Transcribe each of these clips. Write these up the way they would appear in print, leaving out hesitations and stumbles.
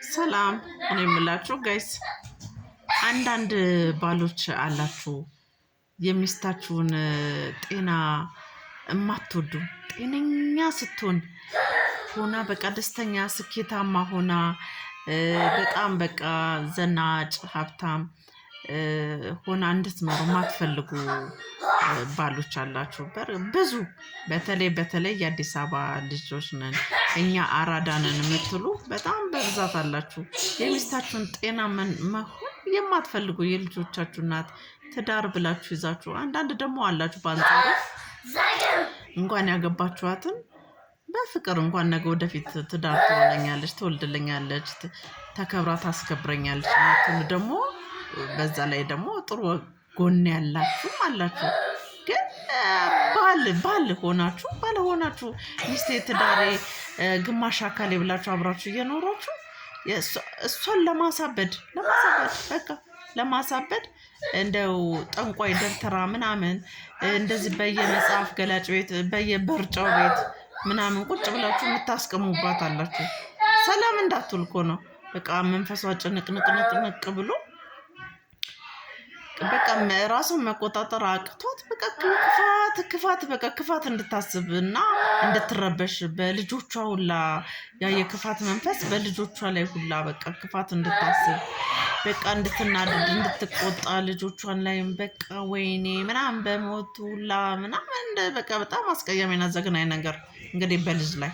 ሰላም እኔ የምላችሁ ጋይስ አንዳንድ ባሎች አላችሁ የሚስታችሁን ጤና እማትወዱ ጤነኛ ስትሆን ሆና በቃ ደስተኛ ስኬታማ ሆና በጣም በቃ ዘናጭ ሀብታም ሆና እንድትኖር የማትፈልጉ ባሎች አላችሁ። ብዙ በተለይ የአዲስ አበባ ልጆች ነን እኛ አራዳ ነን የምትሉ በጣም በብዛት አላችሁ። የሚስታችሁን ጤና መሆን የማትፈልጉ የልጆቻችሁ እናት ትዳር ብላችሁ ይዛችሁ፣ አንዳንድ ደግሞ አላችሁ በአንጻሩ እንኳን ያገባችኋትን በፍቅር እንኳን ነገ ወደፊት ትዳር ትሆነኛለች፣ ትወልድልኛለች፣ ተከብራ ታስከብረኛለች የምትሉ ደግሞ በዛ ላይ ደግሞ ጥሩ ጎን ያላችሁም አላችሁ። ግን ባል ሆናችሁ ሚስቴ ትዳሬ ግማሽ አካሌ ብላችሁ አብራችሁ እየኖራችሁ እሷን ለማሳበድ እንደው ጠንቋይ ደብተራ ምናምን እንደዚህ በየመጽሐፍ ገላጭ ቤት በየበርጫው ቤት ምናምን ቁጭ ብላችሁ የምታስቀሙባት አላችሁ። ሰላም እንዳትውል እኮ ነው። በቃ መንፈሷ ጭንቅንቅ ብሎ በቃ ራሷን መቆጣጠር አቅቷት በቃ ክፋት እንድታስብ እና እንድትረበሽ በልጆቿ ሁላ ያ የክፋት መንፈስ በልጆቿ ላይ ሁላ በቃ ክፋት እንድታስብ በቃ እንድትናደድ እንድትቆጣ ልጆቿን ላይም በቃ ወይኔ ምናምን በሞቱ ሁላ ምናምን በቃ በጣም አስቀያሚና ዘግናኝ ነገር እንግዲህ በልጅ ላይ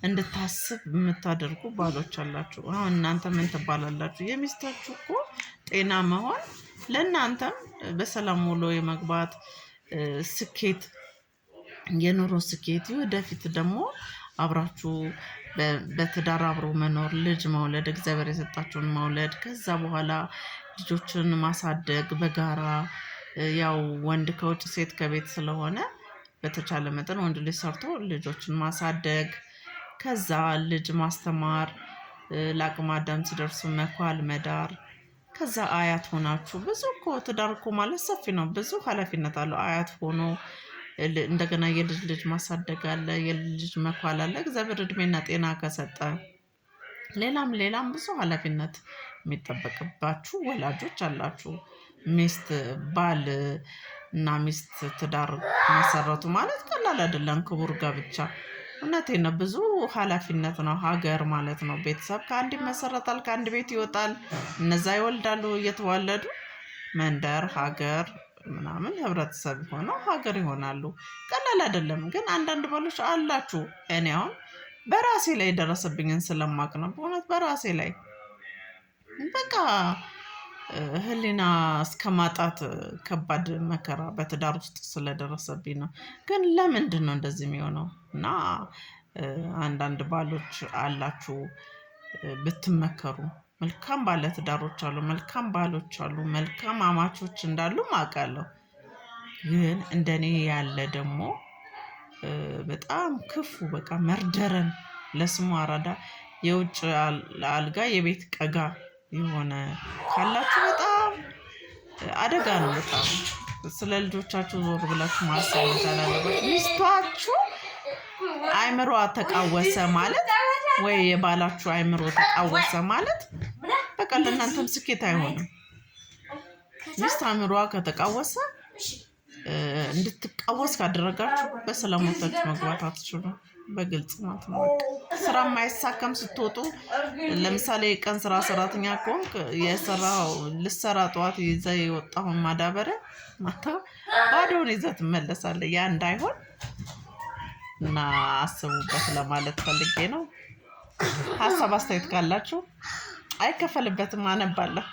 እንድታስብ የምታደርጉ ባሎች አላችሁ። አሁን እናንተ ምን ትባላላችሁ? የሚስታችሁ እኮ ጤና መሆን ለእናንተም በሰላም ውሎ የመግባት ስኬት፣ የኑሮ ስኬት፣ ወደፊት ደግሞ አብራችሁ በትዳር አብሮ መኖር፣ ልጅ መውለድ፣ እግዚአብሔር የሰጣችሁን መውለድ፣ ከዛ በኋላ ልጆችን ማሳደግ በጋራ ያው ወንድ ከውጭ ሴት ከቤት ስለሆነ በተቻለ መጠን ወንድ ልጅ ሰርቶ ልጆችን ማሳደግ፣ ከዛ ልጅ ማስተማር፣ ለአቅመ አዳም ሲደርሱ መኳል መዳር፣ ከዛ አያት ሆናችሁ ብዙ እኮ ትዳር እኮ ማለት ሰፊ ነው። ብዙ ኃላፊነት አለው። አያት ሆኖ እንደገና የልጅ ልጅ ማሳደግ አለ፣ የልጅ መኳል አለ። እግዚአብሔር እድሜና ጤና ከሰጠ ሌላም ብዙ ኃላፊነት የሚጠበቅባችሁ ወላጆች አላችሁ። ባል እና ሚስት ትዳር መሰረቱ ማለት ቀላል አይደለም። ክቡር ጋብቻ እውነቴን ነው። ብዙ ኃላፊነት ነው። ሀገር ማለት ነው። ቤተሰብ ከአንድ ይመሰረታል፣ ከአንድ ቤት ይወጣል፣ እነዛ ይወልዳሉ፣ እየተዋለዱ መንደር፣ ሀገር ምናምን ህብረተሰብ ሆነው ሀገር ይሆናሉ። ቀላል አይደለም። ግን አንዳንድ ባሎች አላችሁ። እኔ አሁን በራሴ ላይ የደረሰብኝን ስለማቅ ነው። በእውነት በራሴ ላይ በቃ ህሊና እስከ ማጣት ከባድ መከራ በትዳር ውስጥ ስለደረሰብኝ ነው። ግን ለምንድን ነው እንደዚህ የሚሆነው? እና አንዳንድ ባሎች አላችሁ ብትመከሩ መልካም ባለ ትዳሮች አሉ፣ መልካም ባሎች አሉ፣ መልካም አማቾች እንዳሉ አውቃለሁ። ግን እንደኔ ያለ ደግሞ በጣም ክፉ በቃ መርደረን ለስሙ አራዳ የውጭ አልጋ የቤት ቀጋ የሆነ ካላችሁ በጣም አደጋ ነው። በጣም ስለ ልጆቻችሁ ዞር ብላችሁ ማሰብ አለባችሁ። ሚስታችሁ አይምሮ ተቃወሰ ማለት ወይ የባላችሁ አይምሮ ተቃወሰ ማለት በቃ ለእናንተም ስኬት አይሆንም። ሚስት አይምሮ ከተቃወሰ እንድትቃወስ ካደረጋችሁ በሰላም ወጥታችሁ መግባት አትችሉም። በግልጽ ማለት ነው። ስራ የማይሳካም ስትወጡ ለምሳሌ ቀን ስራ ሰራተኛ ከሆንክ ልሰራ ጠዋት ይዘህ የወጣሁን ማዳበሪያ ማታ ባዶውን ይዘህ ትመለሳለህ። ያ እንዳይሆን እና አስቡበት ለማለት ፈልጌ ነው። ሀሳብ አስተያየት ካላችሁ አይከፈልበትም፣ አነባለሁ።